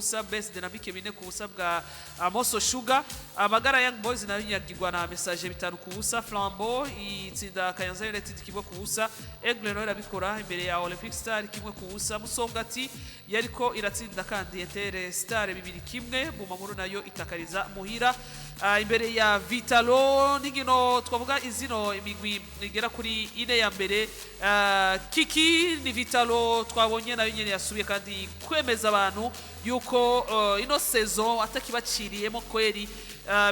busa, Best Dynamic 4 ku busa bwa Amoso Sugar. Amagara Young Boys nayo nyagirwa na Message 5 ku busa, Flambeau itsinda Kayanza United kimwe ku busa, Aigle nayo irabikora imbere ya Olympic Star kimwe ku busa, Musongati yariko iratsinda kandi Etere Star 2-1, Bumamuru nayo itakariza muhira imbere ya Vitalo. Nigino twavuga izino imigwi igera kuri ine ya mbere. Kiki ni Vitalo twabonye nayo nyene yasubiye kandi kwemeza abantu yuko ino saison atakibaciriyemo kweri.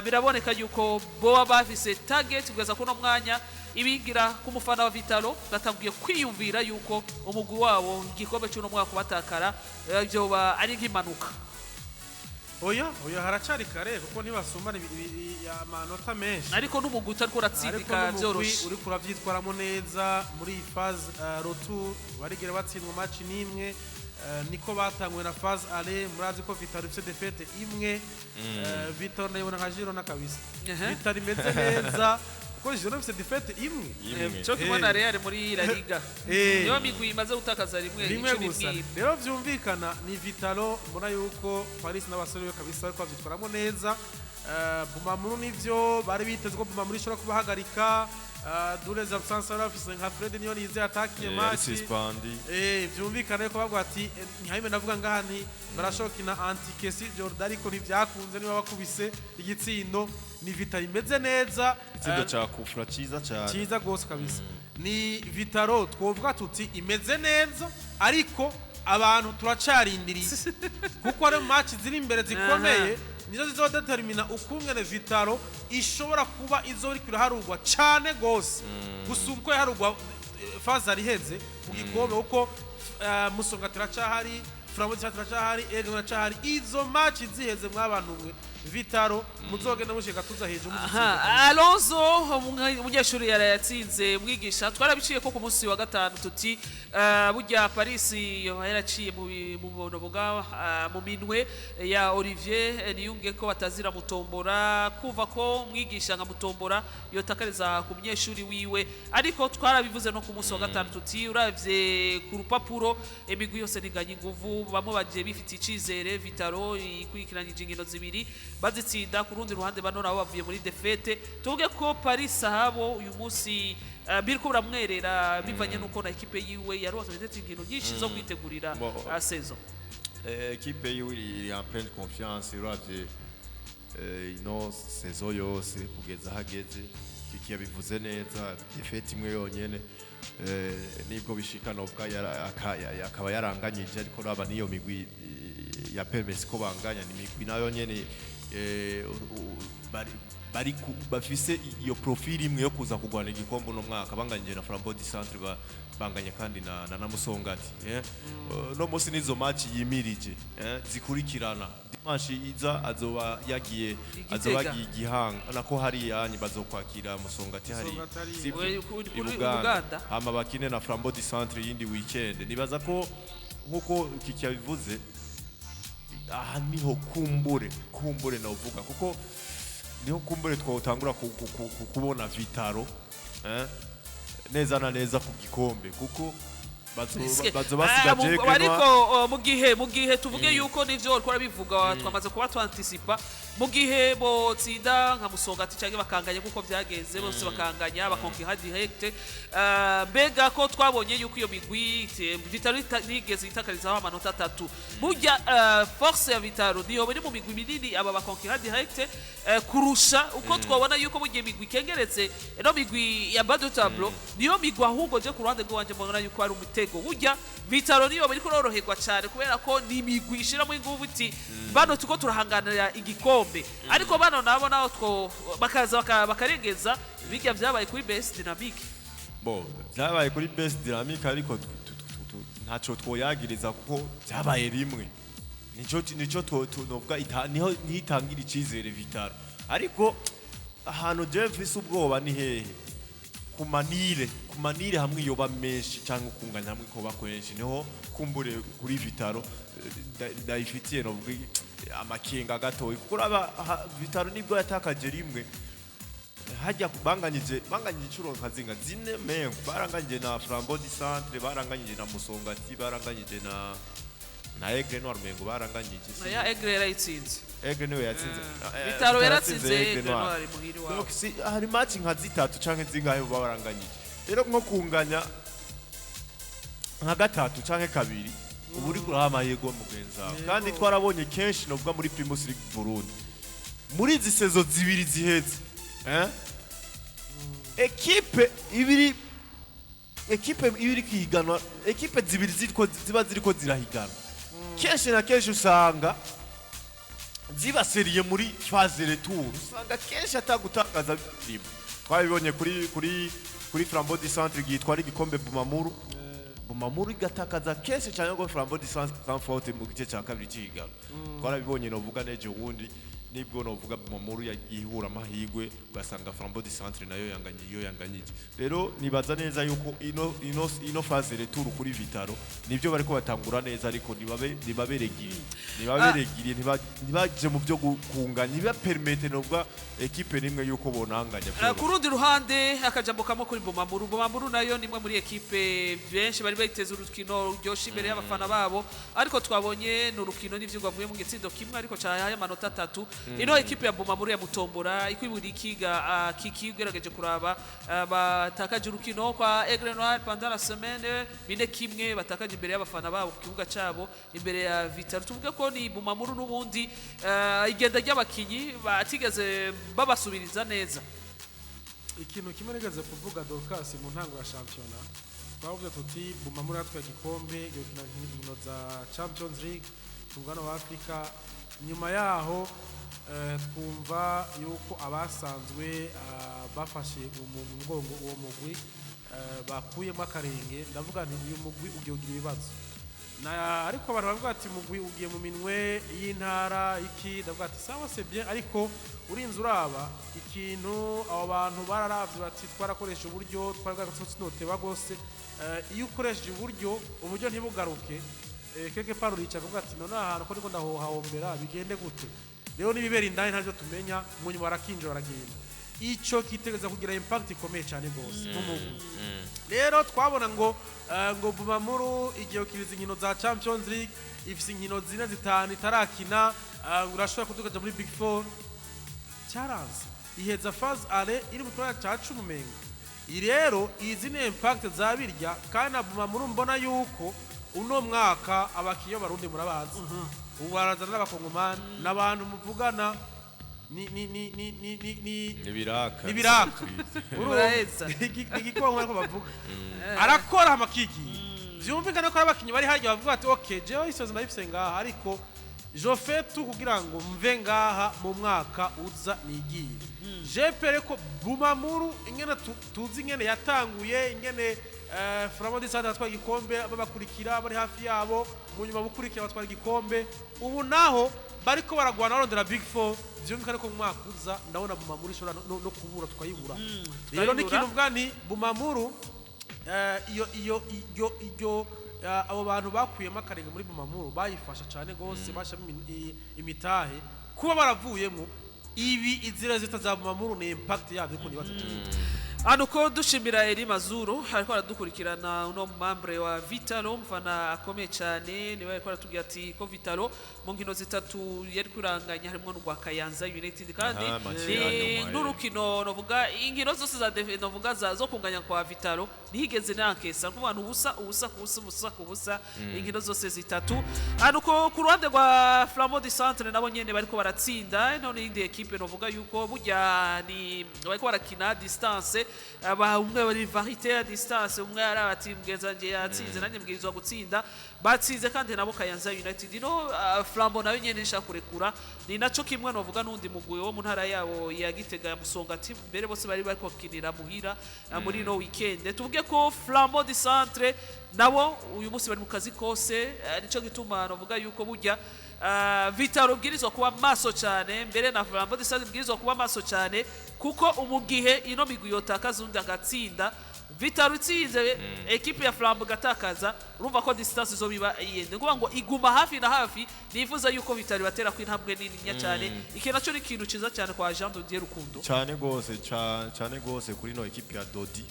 Biraboneka yuko boba bafise target kugeza kuno mwanya, ibigira kumufana wa Vitalo gatangiye kwiyumvira yuko umugwi wabo igikombe cy'uno mwaka kubatakara byoba ari nk'impanuka. Oya haracari kare kuko ntibasumana amanota menshi, ariko n'umugwi utariko uratsindika byoroshe, uri kuravyitwaramo neza muri phase retour barigera batsindwa match nimwe. Niko batangwe na phase aller, murazi ko Vitalo ifite defete imwe. Vitalo nayo nka Girona kabisa, Vitalo imeze neza kuko Girona ifite defete imwe cyo kubona Real muri La Liga niyo migwi imaze gutakaza rimwe gusa. Rero vyumvikana ni Vitalo, mbona yuko Paris n'abasore be kabisa bariko bavyitwaramo neza. Bumamuru nivyo bari biteze ko Bumamuru ishobora kubahagarika. Dures absence arafise nka Fred niyo nize atakiye match vyumvikana ko bagwa ati ntihayime navuga ngahani barashoka na anti-Kesi Jordan, ariko ntivyakunze niba bakubise igitsindo. Ni Vitalo imeze neza, itsindo ca kufra ciza gose kabisa. Ni Vitalo twovuga tuti imeze neza, ariko abantu turacarindiriye kuko ari match ziri imbere zikomeye nizo zizodetermina ukungene Vitalo ishobora kuba izori kiraharugwa cyane gose gusumko yaharugwa faza ari heze ku gikombe uko Musongati racahari, Flambeau racahari, Aigle racahari. Izo match ziheze mwabantu mwe Vitalo muzogenda mushika tuza hejuru Alonso umunyeshuri yarayatsinze mwigisha. Twarabiciye ko ku munsi wa gatanu tuti burya Paris yaraciye mu bono buga mu minwe ya Olivier Niyunge ko batazira mutombora, kuva ko mwigisha nka mutombora yotakariza ku munyeshuri wiwe. Ariko twarabivuze no ku munsi wa gatanu tuti uravye ku rupapuro imigwi yose ninganye inguvu, bamwe bagiye bifite icizere. Vitalo ikurikiranyije ingino zibiri bazitsinda, ku rundi ruhande bano nabo bavuye muri defete. Tuvuge ko Paris sahabo uyu munsi biriko buramwerera bivanye nuko na equipe yiwe yaronse ndetse ingino nyinshi zo kwitegurira saison. Equipe yiwe iri en pleine confiance, uravye ino saison yose kugeza hageze. Kiki yabivuze neza, defete imwe yonyene nibwo bishikana ubwa akaba yaranganyije, ariko raba niyo migwi ya permesse ko banganya ni migwi nayo nyene bafise iyo profil imwe yo kuza kugwana igikombe no mwaka. Banganyije na Flambeau du Centre, banganye kandi na Musongati. No musi nizo match yimirije zikurikirana. Dimanche iza azoba yagiye Gihanga nako hari yanyi bazokwakira Musongati hari Uganda, hama bakine na Flambeau du Centre yindi weekend. Nibaza ko nkuko Kiki yabivuze aha niho kumbure navuga kuko niho kumbure twotangura kubona Vitalo neza na neza ku gikombe kuko bazobasigaje ariko mu gihe tuvuge yuko nivyo twara bivuga twamaze kuba twanticipa mu gihe bo tsinda nka Musongati cyangwa bakanganya kuko byageze bose bakanganya bakonkiha direct. Mbega ko twabonye yuko iyo migwi Vitalo nigeze itakarizaho amanota 3 burya force ya Vitalo niyo bari mu migwi minini aba bakonkiha direct kurusha uko twabona yuko mu gihe migwi kengeretse no migwi ya bas de tableau niyo migwi ahubwo je ku ruhande rwanje mbona yuko ari umutego. Burya Vitalo niyo bari kuroroherwa cyane kubera ko ni migwi ishira mu nguvu iti bano tuko turahanganira igikombe, ariko bano nabo naho two bakaza bakarengeza bijya byabaye kuri Best Dynamic. Byabaye kuri Best Dynamic, ariko ntaco twoyagiriza kuko byabaye rimwe. Nico tunovuga niho nitangira icizere Vitalo, ariko ahantu je mfise ubwoba ni hehe kumanire hamwe yoba menshi cyangwa ukunganya hamwe ko bakwenshi niho kumbure kuri Vitalo ndayifitiye no amakenga gatoyi kuko Vitalo nibwo yatakaje rimwe hajya banganyije icuro nkazinga zine mengo baranganyije na Flambeau du Centre, baranganyije na Musongati, baranganyije na Aigle Noir mengo baranganyije ya Aigle yarayitsinze Aigle niwe yatsinze Vitaro yaratsinze Aigle Noir muhiri wabo donc si hari match nka zitatu canke zingahe baranganyije rero nko kunganya nka gatatu canke kabiri ubu uri kuraha amahirwe mugenzi wawe kandi twarabonye kenshi novuga muri Primus League Burundi muri izi sezo zibiri ziheze ekipe ibiri kihiganwa ekipe zibiri ziba ziriko zirahiganwa kenshi na kenshi usanga zibaseriye muri phase retour usanga kenshi atagutakaza birimo twabibonye kuri Flambeau du Centre gitwara igikombe Bumamuru igatakaza kenshi cyane ngo Flambeau du Centre sans faute mu gice cya kabiri cy'ihiganwa twarabibonye novuga neje ubundi nibwo novuga Bumamuru yihura amahigwe ugasanga Flambeau du Centre nayo yanganyije rero nibaza neza yuko ino phase retour kuri Vitaro nibyo bariko batangura neza ariko nibaberegiriye ntibaje mu byo kunganya niba permette novuga ekipe nimwe yuko bonanganya ku rundi ruhande akajambo kamwe kuri Bumamuru nayo nimwe muri ekipe benshi bari bayiteze urukino ryoshye imbere y'abafana babo ariko twabonye n'urukino n'ivyo gwavuye mu gitsindo kimwe ariko cyahaye amanota 3 ino ekipe ya Bumamuru ya Mutombora ikwibura ikiga kikigerageje kuraba batakaje urukino kwa Aigle Noir pendant la semaine bine kimwe batakaje imbere y'abafana babo ku kibuga cabo imbere ya Vitaro tuvuge ko ni Bumamuru n'ubundi igenda ry'abakinyi batigeze babasubiriza neza ikintu kimwe nigeze kuvuga Dorcas mu ntango ya shampiyona twavuze tuti Bumamuru yatwaye igikombe gikina inkino za Champions League tungana wa Africa nyuma yaho twumva yuko abasanzwe bafashe umugongo uwo mugwi bakuyemo akarenge ndavuga nti uyu mugwi ugiye ugira ibibazo ariko abantu bavuga ati mugwi ugiye mu minwe y'intara iki ndavuga ati sawa c'est bien ariko urinze uraba ikintu abo bantu bararavye bati twarakoresha uburyo twaragatsotsinote bagose iyo ukoresheje uburyo ntibugaruke keke parurica kuvuga ati none ahantu ko ndiko ndahohahombera bigende gute rero nibibera indani ntavyo tumenya munyuma barakinjira baragenda ico kitegeza kugira impact ikomeye cyane gose n'umugwi rero twabona ngo Bumamuru igiye kiriza inkino za Champions League ifise inkino zine zitanu itarakina urashobora kudukaja muri Big 4 cyaranze iheza phase ale iri mu twanya cya 10 umenga rero izi ni impact zabirya kandi Bumamuru mbona yuko uno mwaka abakiyo barundi murabazi ubarazana n'abakongomani n'abantu muvugana nibiraka uraheza igikongo ariko bavuga arakora amakiki vyumvikana ko abakinyi bari harya bavuga ati okay jewe isoza nabifise ngaha ariko je fais tout kugira ngo mve ngaha mu mwaka uza nigiye je pere ko Bumamuru ingene tuzi ingene yatanguye ingene Flambeau du Centre atwaye igikombe babakurikira bari hafi yabo mu nyuma bukurikira batwara igikombe ubu naho bariko baragwana barondera Big 4 vyumvikana ko mu mwaka uza ndabona Bumamuru ishobora no kubura tukayibura rero n'ikintu mvuga ni Bumamuru iyo abo bantu bakuyemo akarenge muri Bumamuru bayifasha cyane gose bashamo imitahe kuba baravuyemo ibi izira zita Bumamuru ni impact yavyo ko nibaza Anuko dushimira Eri Mazuru ariko aradukurikirana uno membre wa Vitalo mfana akomeye cyane niwe ariko aratubwira ati ko Vitalo mu nkino zitatu yari kuranganya harimo n'ugwa Kayanza United kandi n'urukino novuga inkino zose za novuga zo kunganya kwa Vitalo nihigeze nankesa nk'abantu ubusa inkino zose zitatu anuko ku ruhande rwa Flambeau du Centre nabo nyene bariko baratsinda none indi equipe novuga yuko burya ni bariko barakina distance umwe bari varité ya distance umwe arabati mugenzanje yatsinze nanye mbwirizwa gutsinda batsinze kandi nabo Kayanza United no Flambeau nayo nyene nshaka kurekura ni naco kimwe novuga nundi mugwi wo mu ntara yabo ya Gitega ya Musonga ati mbere bose bari bariko kinira muhira muri no weekend tuvuge ko Flambeau du Centre nabo uyu munsi bari mu kazi kose nico gituma novuga yuko burya Vitaro bwirizwa kuba maso cyane mbere na Flambeau du Centre bwirizwa kuba maso cyane kuko umugihe ino migwi yotakaza undi agatsinda Vitaro itsinze equipe ya Flambeau gatakaza urumva ko distance zo biba yende kuvuga ngo iguma hafi na hafi nifuza yuko Vitaro batera ku intambwe nini cyane iki naco ni kintu ciza cyane kwa Jean Dodier Rukundo cyane gose kuri no equipe ya Dodi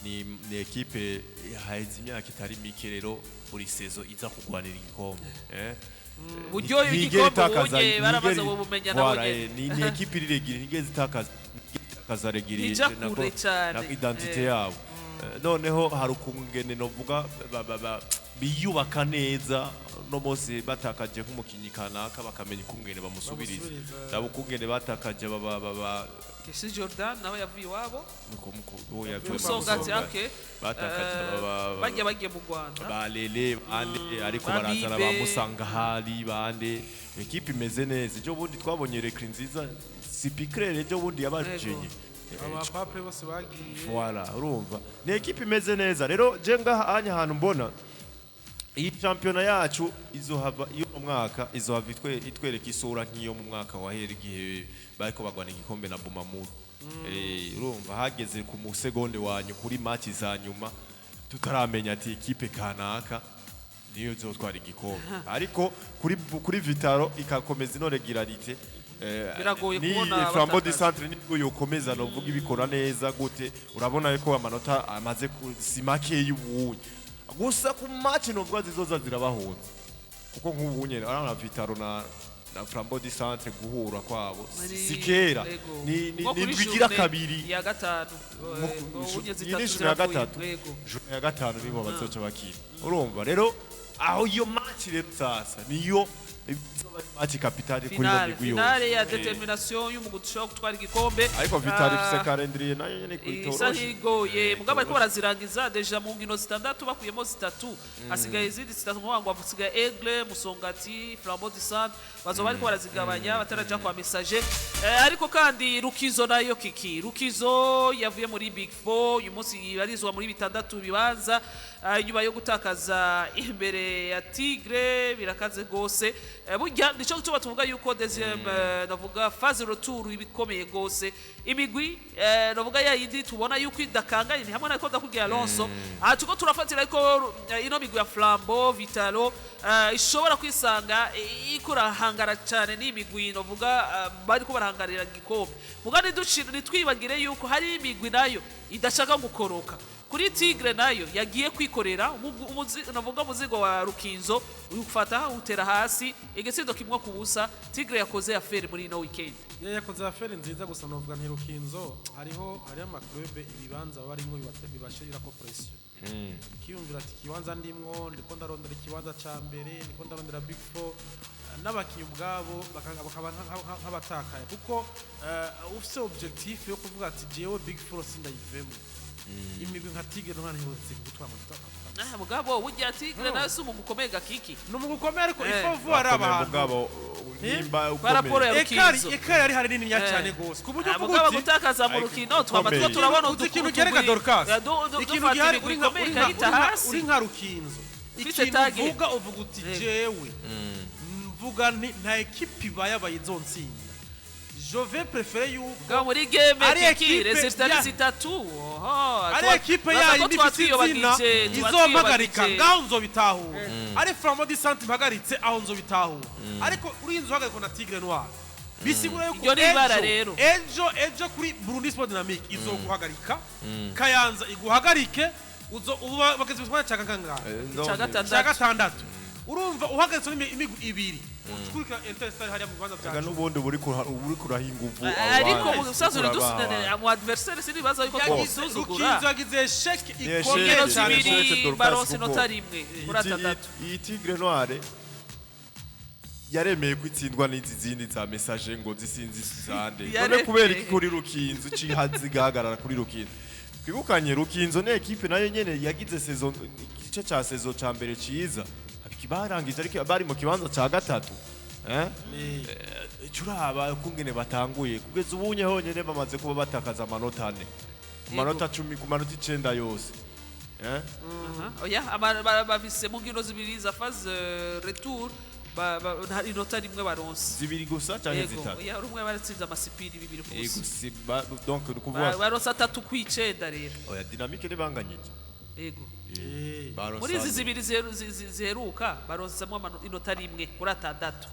ni ekipe haheze imyaka itari mike rero buri sezo iza kugwanira igikombe uburyohe igikombe ubonye baramaze kubumenya nabo nyene ni ekipe iriregire ntigeze itakaza regire Ija kure cane. na identite yabo noneho hari ukungene novuga biyubaka neza no munsi batakaje nk'umukinyi kanaka bakamenya ukungene bamusubiriza nabo ukungene batakaje Kesi Jordan nawe yavuye iwabo yavuye Musongati ake batakaje bagiye mu Rwanda balele bande ariko barazana bamusanga hari bande ekipe imeze neza ejo bundi twabonye rekri nziza sipicrere ejo bundi yabajenye abapape bose bagiye voilà urumva ni ekipe imeze neza rero je ngaha ahantu mbona iyi championa yacu izohava iyo mwaka izohava itwereka isura nk'iyo mu mwaka wahera igihe bariko bagwana igikombe na Bumamuru urumva hageze ku musegonde wanyu kuri match za nyuma tutaramenya ati ekipe kanaka niyo zotwara igikombe ariko kuri Vitaro ikakomeza ino regularite biragoye kubona Flambeau du Centre nibwo yokomeza no vuga ibikora neza gute urabona ko amanota amaze simake y'ubunye gusa ku match no bwa zizoza zirabahunze kuko nk'ubu nyene arana Vitaro na Flambeau du Centre guhura kwabo sikera ni ndwigira kabiri ya gatanu ya gatatu ya gatanu nibo bazoca bakira urumva rero aho iyo match rero sasa niyo match capitale kuri bo migwi yose finale ya determination y'umugutisho gutwara igikombe ariko Vitali ifise calendrier nayo nyene kwitorosha isahigoye mugabo ariko barazirangiza deja mu ngino zitandatu bakuyemo zitatu asigaye izindi zitatu ngo basigaye Aigle Musongati Flambeau du Centre bazoba ariko barazigabanya bataraja kwa message ariko kandi Rukizo nayo kiki Rukizo yavuye muri Big 4 uyu munsi barizwa muri bitandatu bibanza inyuma yo gutakaza imbere ya Tigre birakaze gose burya nico gutuma tuvuga yuko deuxième navuga phase retour ibikomeye gose imigwi navuga ya yindi tubona yuko idakanganye ni hamwe nako ndakubwira Alonso tuko turafatira ko ino migwi ya Flambeau Vitalo ishobora kwisanga ikurahangara cyane n'imigwi navuga bari ko barahangarira igikombe mugani dushira nitwibagire yuko hari imigwi nayo idashaka gukoroka kuri Tigre nayo yagiye kwikorera navuga muzigo wa Rukinzo ufata utera hasi igisindo kimwe kubusa Tigre yakoze affaire muri no weekend yakoze affaire nziza gusa novuga nti Rukinzo hari amaklube ibibanza barimo bibashirira ko pression kiyumvira ati kibanza ndimwo ndiko ndarondera ikibanza ca mbere ndiko ndarondera Big 4 n'abakiye ubwabo bakaba nk'abatakaye kuko ufise objectif yo kuvuga ati jewe Big 4 sindayivemo imigwi nka Tigre no nkanihutse gutwara amanota mugabo burya Tigre nayo si umugukomeye gakiki n'umugukomeye ariko ifovu araba mugabo nimba ukomeye ekari ari hari nini cyane gose ku buryo mugabo gutakaza mu rukino twaba turabona ikintu gereka Dorcas ikintu gihari uri nka Rukinzo ikintu uvuga uti jewe mvuga nta ekipe ibaye izonsinda je vais préférer you ga muri game kiki resultat zitatu ari ekipe ya indifisina izomagarika ngaho nzobitahura ari Flambeau du Centre mpagaritse aho nzobitahura ariko urinze uhagarika na Tigre Noir bisigura yuko ejo kuri Burundi Sport Dynamique izoguhagarika Kayanza iguhagarike bageze bitwara cya gatandatu urumva uhagaritse imigwi ibiri ukurika Interstar hariya mu Rwanda byacu n'ubundi buri kurahinga uvu ariko mu sazo dusana mu adversaire siri baza yuko kusuzugura Rukinzo yagize shake ikomeye cyane Barose nota rimwe kuri atandatu iyi Tigre Noire yaremeye kwitsindwa n'izi zindi za message ngo zisinzi zande none kubera iki kuri Rukinzo cihazi gahagarara kuri Rukinzo twibukanye Rukinzo ne equipe nayo nyene yagize saison igice ca saison ca mbere ciza barangije ariko bari mu kibanza ca gatatu curaba kungene batanguye kugeza ubunye honyene bamaze kuba batakaza amanota 4 amanota 10 ku manota 9 yose oya bavise mu ngino zibiri za phase retour inota rimwe baronse zibiri gusa cyangwa zitatu oya rumwe baratsinze amasipiri bibiri ku busa donc kuvuga baronse 3 ku 9 rero oya dynamique nibanganyije yego muri izi zibiri ziheruka baronsamo inota rimwe kuri atandatu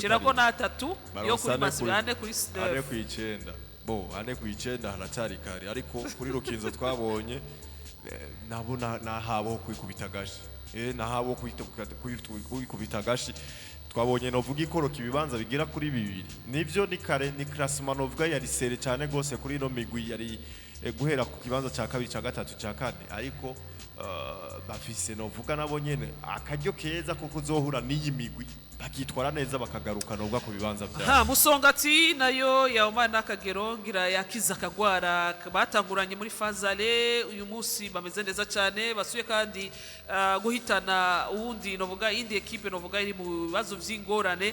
shirako na 3 yo kuri Masibane kuri 9 bo ane ku icenda haracyari kare ariko kuri Rukinzo twabonye nabo nahabo kwikubita gashi nahabo kwikubita gashi twabonye novuga ikoroka ibibanza bigira kuri bibiri nivyo ni kare ni classement novuga yari sere cyane gose kuri no migwi yari guhera ku kibanza cya kabiri cya gatatu cya kane ariko bafise novuga nabo nyene akaryo keza kuko uzohura n'iyi migwi bakitwara neza bakagaruka nubwo ku bibanza byabo. Musongati nayo yaumana n'akagero ngira yakiza akagwara batanguranye muri Fazale uyu munsi bameze neza cyane basuye kandi guhitana uwundi novuga indi equipe novuga iri mu bibazo vy'ingorane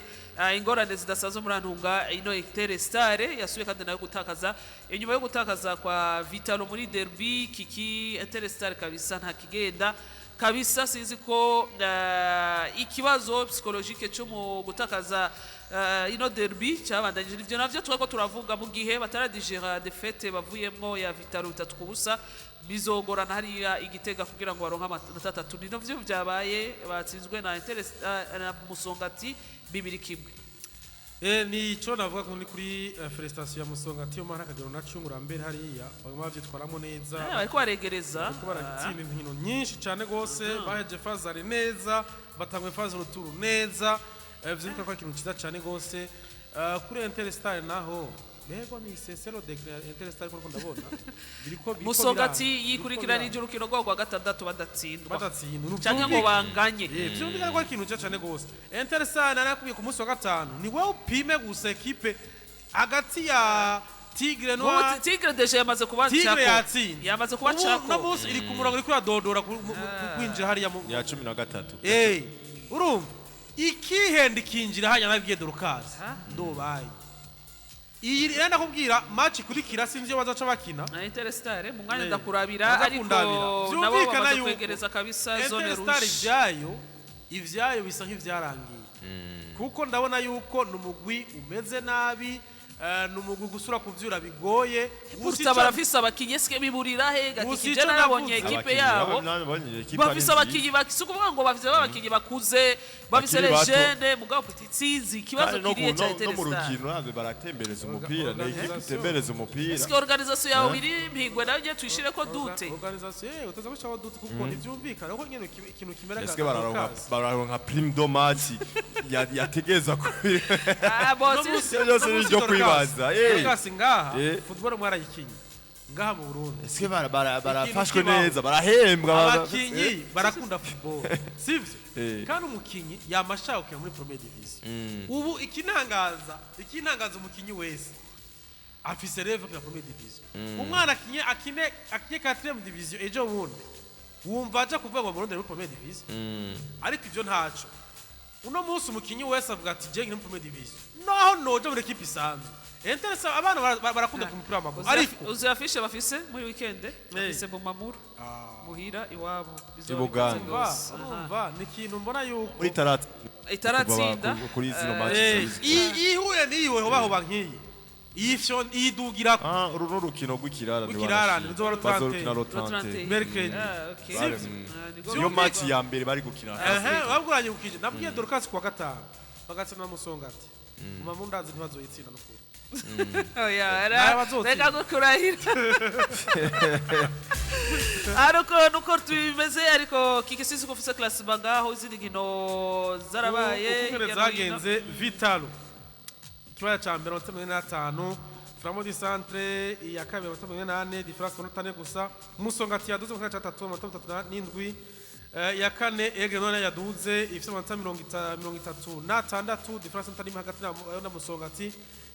ingorane zidasazo muri Antunga ino Interstar yasuye kandi nayo gutakaza inyuma yo gutakaza kwa Vitalo muri derby kiki Interstar kabisa nta kigenda kabisa sinzi ko ikibazo psychologique cyo mu gutakaza ino derby cyabandanyije ivyo navyo twako turavuga mu gihe bataradigera defete bavuyemwo ya Vitalo 3-0 bizogorana hariya Igitega kugira ngo baronka amanota 3 nino vyo byabaye batsinzwe na na Musongati 2-1. Ni cyo navuga ko ni kuri Felicitation ya Musongati yo mara kagero na cyungura mbere hariya baguma bavyitwaramo neza ariko baregereza kuko baragitsinda inkino nyinshi cyane gose baheje Fazale neza batangwe Fazale turu neza vyuka ko ikintu kiza cyane gose kuri Interstar naho bego ni sesero de Interstar ko ndabona biriko Musongati yikurikirana ijurukiro rwa gatandatu badatsindwa cyangwa ngo banganye vyumvikana ko ikintu cyane gose Interstar narakubiye ku munsi wa gatanu ni wewe upime gusa equipe hagati ya Tigre no Tigre deje yamaze kuba Tigre yamaze kuba chako na munsi iri ku murongo iri kuradodora kwinjira hariya mu ya 13 urumva ikihenda kinjira hanya nabwiye Dorukazi ndobaye iyi renda kubwira match kurikira sinzi bazaca bakina na Interstar mu mwanya ndakurabira ariko nabo bamaze kwegereza kabisa zone rouge ivyayo bisa nk'ivyarangiye kuko ndabona yuko numugwi umeze nabi numugwi gusura kuvyura bigoye gusa barafise abakinyi ske biburira he gatije nabonye equipe yabo bafise abakinyi bakisukuvuga ngo bafise abakinyi bakuze bafise legende mugabo petitsinzi kibazo kiriye cya Interstar no mu rukino abe baratembereza umupira na equipe itembereza umupira ski organisation yawe biri mpigwe nayo tuyishire ko dute organisation utaza gushaka dute kuko ntivyumvikana ko nyene ikintu kimera gato bararonka prime do match yategeza ko bosi yose niryo kwibaza kasi ngaha football mwarayikinye ngaha mu Burundi eske barafashwe neza barahembwa abakinyi barakunda football sivyo kandi umukinyi yamashaka kujya muri Premier Division ubu ikinangaza umukinyi wese afise level ya Premier Division umwana akine 4e division ejo bundi wumva aje kuvuga ngo Burundi muri Premier Division ariko ivyo ntaco uno munsi umukinyi wese avuga ati je muri Premier Division naho noje muri equipe isanzwe Interstar abana barakunda kumupira w'amaguru ariko uzafishe bafise muri weekend bafise Bumamuru muhira iwabo Ibuganda umva ni ikintu mbona yuko muri itaratsinda kuri zino match ihuye niwe hobaho bankiye ifyo idugira uru n'urukino rw'ikirarane ruzoba rutrante mercredi iyo match ya mbere bari gukina babwuranye gukije nabwiye Dorcas kuwa gatanu bagatsina na Musongati Bumamuru ndazi ntibazoyitsinda n'ukuri reka gukurahira ariko nuko tubimeze ariko kikisisi kufise classement ngaho izindi nkino zarabaye ukungene zagenze Vitalo kibaye ca mbere 85 Framo di Centre ya kabiri 88 difference 4 gusa Musongati yaduze mu cya 3 ya kane Ege none yaduze ifite amanota 36 difference ntari hagati na Musongati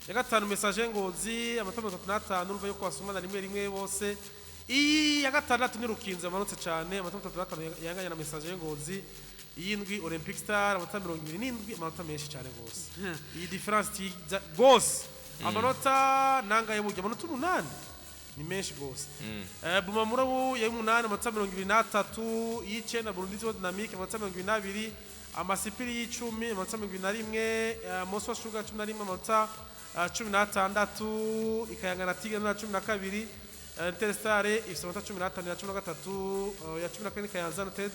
ya gatanu Message Ngozi amanota 35 urumva yuko basumana rimwe bose ya gatandatu ni Rukinzo amanota cyane amanota 35 yanganya na Message Ngozi yindwi Olympic Star amanota 27 amanota menshi cyane gose iyi difference gose amanota nangaye burya amanota 8 ni menshi gose Bumamuru ya 8 amanota 23 y'icenda Burundi Dynamique amanota 22 amasipiri y'icumi amanota 21 Moswa Sugar 11 amanota 16 ikayangana Tigre na 12 Interstar ifite amanota 15 na 13 ya 14 Kayanza United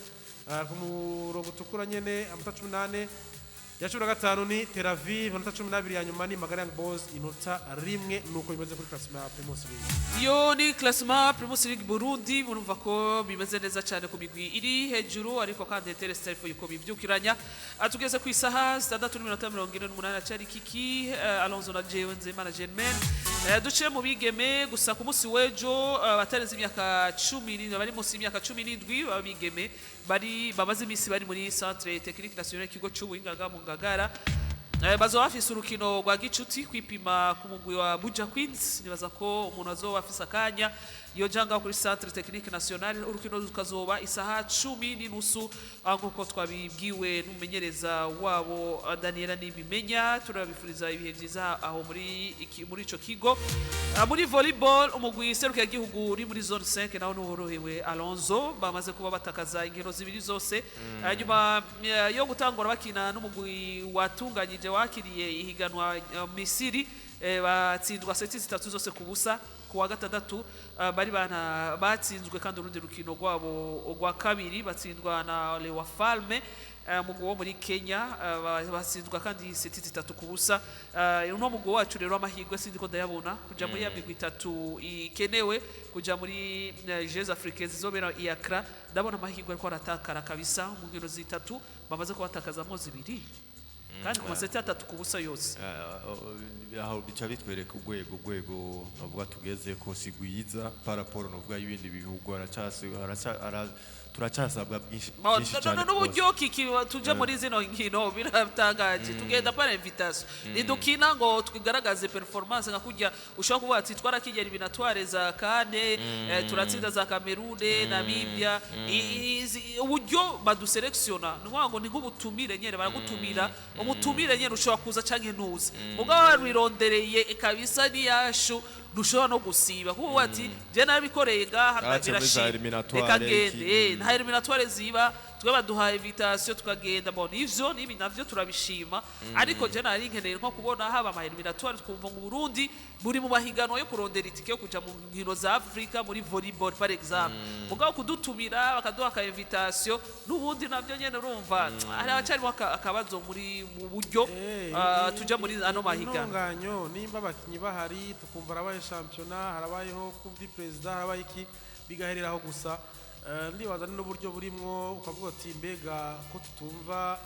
ku murongo tukura nyene amanota 18 ya 15 ni Tel Aviv inota 12 ya nyuma ni Magara Young Boys inota rimwe nuko bimeze kuri classement ya Primus League. Iyo ni classement Primus League Burundi murumva ko bimeze neza cyane ku migwi iri hejuru ariko kandi Telestelfo yuko bivyukiranya atugeze ku isaha 6:48 cyari kiki Alonso na Jewe Nzema Germain duce mu bigeme gusa ku munsi wejo batarenze imyaka 10 bari munsi y'imyaka 17 babigeme bari babaze imisi bari muri Centre Technique National kigo cy'ubuhinga mu Ngagara bazo bafise urukino rwa gicuti kwipima ku mugwi wa Buja Queens nibaza ko umuntu azoba afise akanya iyo janga kuri Centre Technique National urukino rukazoba isaha 10:30 nkuko twabibwiwe n'umumenyereza wabo Daniela Nibimenya turabifuriza ibihe byiza aho muri ico kigo muri volleyball umugwi seruka gihugu uri muri zone 5 naho nuhorohewe Alonso bamaze kuba batakaza inkino zibiri zose nyuma yo gutangura bakina n'umugwi watunganyije wakiriye ihiganwa Misiri batsindwa seti 3 zose ku busa kuwa gatandatu bari bana batsinzwe kandi urundi rukino rwabo rwa kabiri batsindwa na Lewa Falme mugwi wo muri Kenya batsindwa kandi seti 3 ku busa uno mugwi wacu rero amahirwe sindi ko ndayabona kuja muri ya migwi 3 ikenewe kuja muri Jeux Africains zizobera i Accra ndabona amahirwe ko aratakara kabisa mu ngiro zitatu bamaze kubatakaza mo zibiri kandi ku maseti 3 ku busa yose aho bica bitwereka urwego bavuga tugeze ko sigwiza paraporo novuga y'ibindi bihugu turacasabwa byinshi cyane n'uburyo kiki tuje muri zino nkino biratangaje tugenda para invitation nidukina ngo twigaragaze performance nka kujya ushobora kuvuga ati twarakigera ibinatware za kane turatsinda za Cameroon Namibia uburyo baduselectiona ngo ni nk'ubutumire nyene baragutumira umutumire nyene ushobora kuza canke ntuze mugabo wirondereye kabisa ni yashu dushobora no gusiba kuko ati je nabikoreye gaha birashika gende nta eliminatoire ziba twe baduha invitation tukagenda bon ivyo nibi navyo turabishima ariko je nari nkeneye nko kubona haba ama eliminatoire twumva ngo Burundi buri mu bahiganwa yo kurondera itike yo kuja mu nkino za Afrika muri volleyball par exemple mugabo kudutumira bakaduha ka invitation n'ubundi navyo nyene urumva ari abacari akabazo muri mu buryo tuja muri ano mahiganwa ntunganyo nimba abakinyi bahari tukumva arabaye championnat harabayeho kundi president harabaye iki bigahereraho gusa ndibaza n'uburyo burimwo ukavuga ati mbega ko tutumva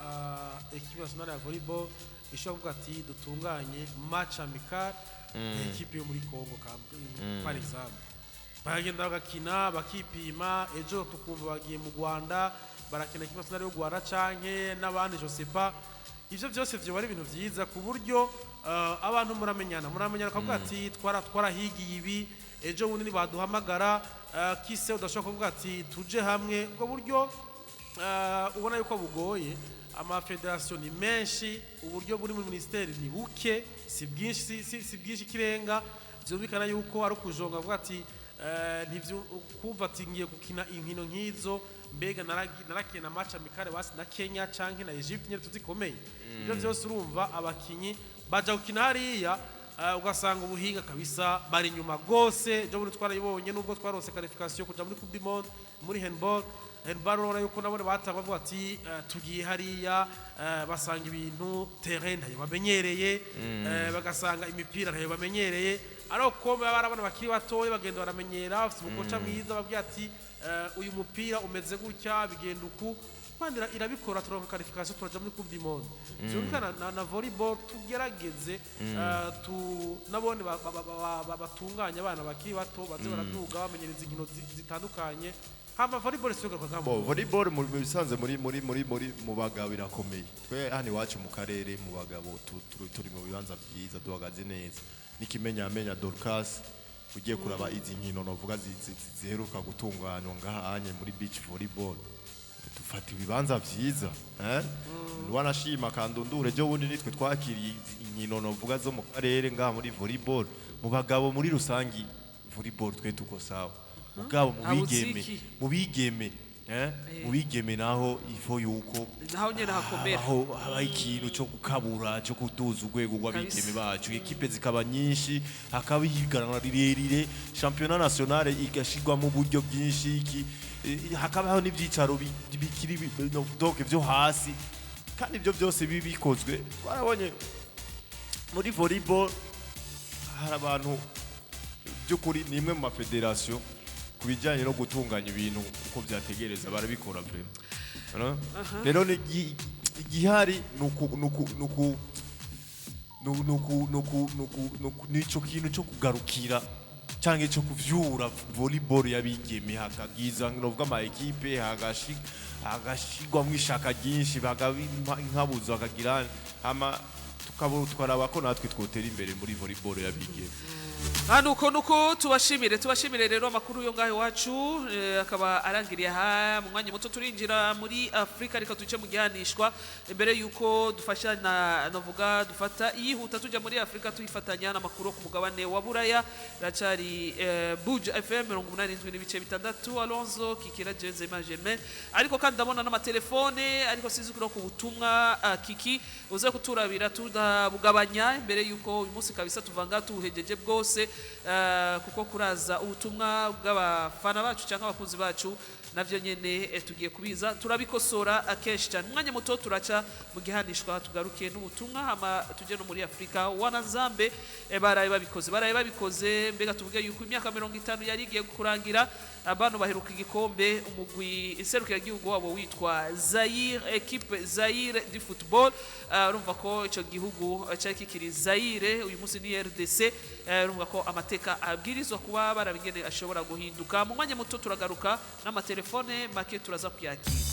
equipe nationale ya volleyball ishobora kuvuga ati dutunganye match amical equipe yo muri Congo par exemple bagenda bagakina bakipima ejo tukumva bagiye mu Rwanda barakina equipe nationale y'u Rwanda canke n'abandi je sais pas ivyo byose byo bari ibintu byiza ku buryo abantu muramenyana ukavuga ati twarahigiye ibi ejo bundi baduhamagara kise udashobora kuvuga ati tuje hamwe ubwo buryo ubona yuko bugoye ama federation ni menshi uburyo buri muri ministeri ni buke si bwinshi kirenga byumvikana yuko ari kujonga avuga ati ntivyo kumva ati ngiye gukina inkino nk'izo mbega narakina match amikare basi na Kenya canke na Egypt nyine tuzikomeye ibyo byose urumva abakinyi baja gukina hariya ugasanga ubuhinga kabisa bari nyuma gose je muri twarayibonye nubwo twarose qualification kuja muri Coupe du Monde muri handball urabona yuko nabone batanga bavuga ati tugiye hariya basanga ibintu terrain ntayo bamenyereye bagasanga imipira ntayo bamenyereye ariko barabona bakiri batoye bagenda baramenyera bafite umukoca mwiza babwiye ati uyu mupira umeze gutya bigenda uku bandira irabikora turonka qualification turaja muri Coupe du Monde byumvikana na volleyball tugerageze nabone batunganya abana bakiri bato baze baraduga bamenyereza inkino zitandukanye hama volleyball siyo kwa gambo volleyball mu bisanze muri mu bagabo irakomeye twe hano iwacu mu karere mu bagabo turi mu bibanza byiza duhagaze neza nikimenyamenya Dorcas ugiye kuraba izi nkino novuga ziheruka gutunganywa ngahanye muri beach volleyball tufata ibibanza byiza wanashima kandundure je wundi nitwe twakiriye inkino novuga zo mu karere ngaha muri volleyball mu bagabo muri rusangi volleyball twe tuko sawa mugabo mu bigeme naho ifo yuko naho nyene hakomera aho haba ikintu cyo gukabura cyo kuduza urwego rw'abigeme bacu equipe zikaba nyinshi hakaba ihiganwa rirerire championnat national igashirwa mu buryo bwinshi hakabaho n'ivyicaro bikiri donc byo hasi kandi ibyo byose bikozwe twarabonye muri volleyball hari abantu by'ukuri ni imwe mu mafederasiyo ku bijyanye no gutunganya ibintu uko byategereza barabikora vraiment rero igihari nico kintu cyo kugarukira cyangwa cyo kuvyura volleyball yabigeme hakagiza novuga ama equipe hagashigwa mu ishaka ryinshi bagainkabuzo bakagira ama tukaraba ko natwe twotera imbere muri volleyball yabigeme. nuko tubashimire rero amakuru yo ngaho iwacu akaba arangiriye aha mu mwanya muto turinjira muri Afrika reka tuce mu gihanishwa imbere yuko dufashana navuga dufata yihuta tujya muri Afrika tuyifatanya n'amakuru ku mugabane wa Buraya racari Buj FM 87.6 Alonso Kikira Jenzema Germain ariko kandi ndabona n'amatelefone ariko sizi kuro ku butumwa Kiki uze kuturabira tudabugabanya imbere yuko uyu munsi kabisa tuvanga tuhejeje bwose kuko kuraza ubutumwa bw'abafana bacu cyangwa abakunzi bacu navyo nyene tugiye kubiza turabikosora akenshi cyane umwanya muto turaca mu gihanishwa tugaruke n'ubutumwa hama tuje no muri Afrika wanazambe baraye babikoze mbega tuvuge yuko imyaka 50 yari igiye kurangira abantu baheruka igikombe umugwi iserukira igihugu wabo witwa Zaire equipe Zaire du football urumva ko ico gihugu cyari kikiri Zaire uyu munsi ni RDC urumva ko amateka abwirizwa kuba barabigene ashobora guhinduka mu mwanya muto turagaruka n'amatelefone make turaza kuyakira.